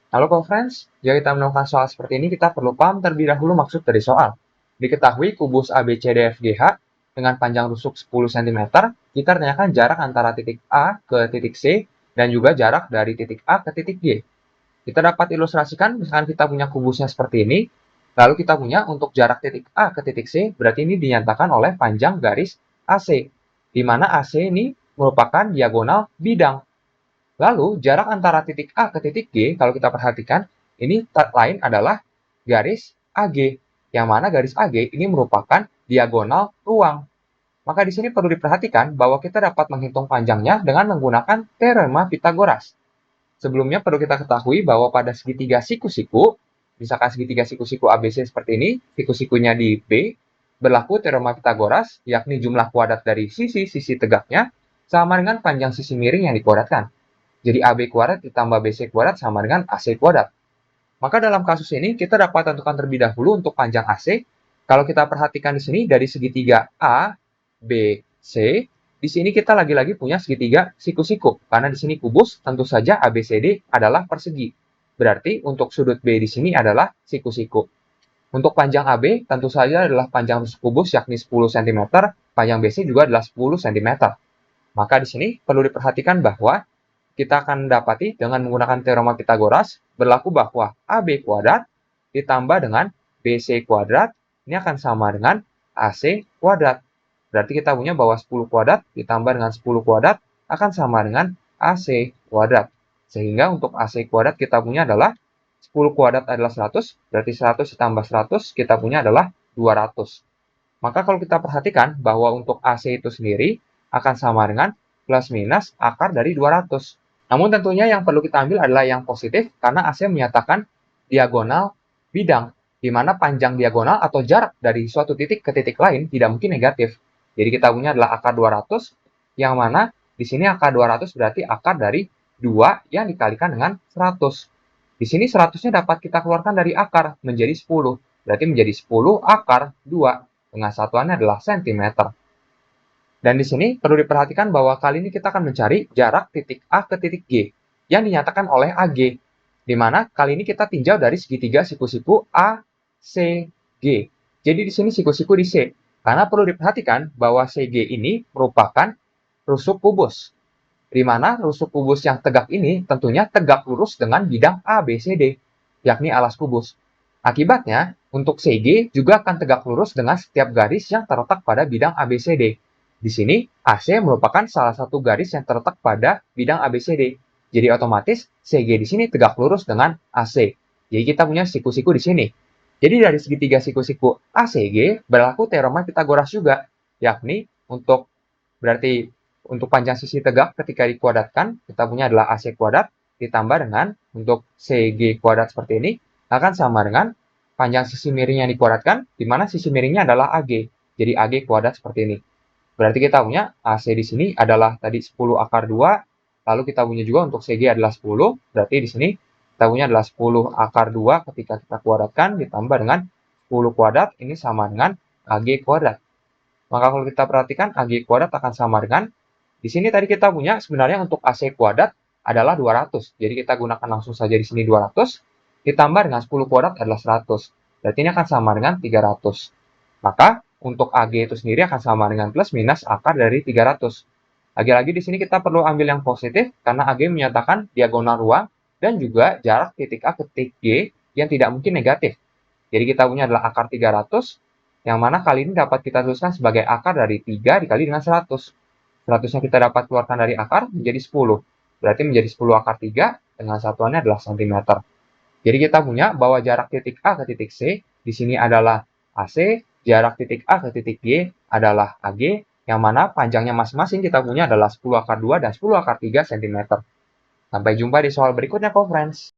Halo friends, jika kita menemukan soal seperti ini, kita perlu paham terlebih dahulu maksud dari soal. Diketahui kubus ABCDFGH dengan panjang rusuk 10 cm, kita tanyakan jarak antara titik A ke titik C dan juga jarak dari titik A ke titik G. Kita dapat ilustrasikan, misalkan kita punya kubusnya seperti ini, lalu kita punya untuk jarak titik A ke titik C, berarti ini dinyatakan oleh panjang garis AC, di mana AC ini merupakan diagonal bidang. Lalu, jarak antara titik A ke titik G, kalau kita perhatikan, ini lain adalah garis AG, yang mana garis AG ini merupakan diagonal ruang. Maka di sini perlu diperhatikan bahwa kita dapat menghitung panjangnya dengan menggunakan teorema Pitagoras. Sebelumnya perlu kita ketahui bahwa pada segitiga siku-siku, misalkan segitiga siku-siku ABC seperti ini, siku-sikunya di B, berlaku teorema Pitagoras, yakni jumlah kuadrat dari sisi-sisi tegaknya sama dengan panjang sisi miring yang dikuadratkan. Jadi AB kuadrat ditambah BC kuadrat sama dengan AC kuadrat. Maka dalam kasus ini kita dapat tentukan terlebih dahulu untuk panjang AC. Kalau kita perhatikan di sini dari segitiga A, B, C, di sini kita lagi-lagi punya segitiga siku-siku. Karena di sini kubus, tentu saja ABCD adalah persegi. Berarti untuk sudut B di sini adalah siku-siku. Untuk panjang AB tentu saja adalah panjang kubus yakni 10 cm, panjang BC juga adalah 10 cm. Maka di sini perlu diperhatikan bahwa kita akan dapati dengan menggunakan teorema Pitagoras berlaku bahwa AB kuadrat ditambah dengan BC kuadrat ini akan sama dengan AC kuadrat. Berarti kita punya bahwa 10 kuadrat ditambah dengan 10 kuadrat akan sama dengan AC kuadrat. Sehingga untuk AC kuadrat kita punya adalah 10 kuadrat adalah 100, berarti 100 ditambah 100 kita punya adalah 200. Maka kalau kita perhatikan bahwa untuk AC itu sendiri akan sama dengan plus minus akar dari 200. Namun tentunya yang perlu kita ambil adalah yang positif karena AC menyatakan diagonal bidang, di mana panjang diagonal atau jarak dari suatu titik ke titik lain tidak mungkin negatif. Jadi kita punya adalah akar 200, yang mana di sini akar 200 berarti akar dari 2 yang dikalikan dengan 100. Di sini 100-nya dapat kita keluarkan dari akar menjadi 10. Berarti menjadi 10 akar 2 dengan satuannya adalah cm. Dan di sini perlu diperhatikan bahwa kali ini kita akan mencari jarak titik A ke titik G yang dinyatakan oleh AG, di mana kali ini kita tinjau dari segitiga siku-siku A, C, G. Jadi di sini siku-siku di C, karena perlu diperhatikan bahwa CG ini merupakan rusuk kubus, di mana rusuk kubus yang tegak ini tentunya tegak lurus dengan bidang ABCD, yakni alas kubus. Akibatnya, untuk CG juga akan tegak lurus dengan setiap garis yang terletak pada bidang ABCD. Di sini, AC merupakan salah satu garis yang terletak pada bidang ABCD. Jadi otomatis CG di sini tegak lurus dengan AC. Jadi kita punya siku-siku di sini. Jadi dari segitiga siku-siku ACG berlaku teorema Pitagoras juga, yakni berarti untuk panjang sisi tegak ketika dikuadratkan, kita punya adalah AC kuadrat ditambah dengan untuk CG kuadrat seperti ini akan sama dengan panjang sisi miring yang dikuadratkan, di mana sisi miringnya adalah AG. Jadi AG kuadrat seperti ini. Berarti kita punya AC di sini adalah tadi 10 akar 2, lalu kita punya juga untuk CG adalah 10, berarti di sini kita punya adalah 10 akar 2 ketika kita kuadratkan ditambah dengan 10 kuadrat, ini sama dengan AG kuadrat. Maka kalau kita perhatikan AG kuadrat akan sama dengan, di sini tadi kita punya sebenarnya untuk AC kuadrat adalah 200, jadi kita gunakan langsung saja di sini 200, ditambah dengan 10 kuadrat adalah 100, berarti ini akan sama dengan 300. Maka untuk AG itu sendiri akan sama dengan plus minus akar dari 300. Lagi-lagi di sini kita perlu ambil yang positif karena AG menyatakan diagonal ruang dan juga jarak titik A ke titik G yang tidak mungkin negatif. Jadi kita punya adalah akar 300 yang mana kali ini dapat kita tuliskan sebagai akar dari 3 dikali dengan 100. 100-nya kita dapat keluarkan dari akar menjadi 10. Berarti menjadi 10 akar 3 dengan satuannya adalah cm. Jadi kita punya bahwa jarak titik A ke titik C di sini adalah AC, jarak titik A ke titik G adalah AG, yang mana panjangnya masing-masing kita punya adalah 10 akar 2 dan 10 akar 3 cm. Sampai jumpa di soal berikutnya, friends.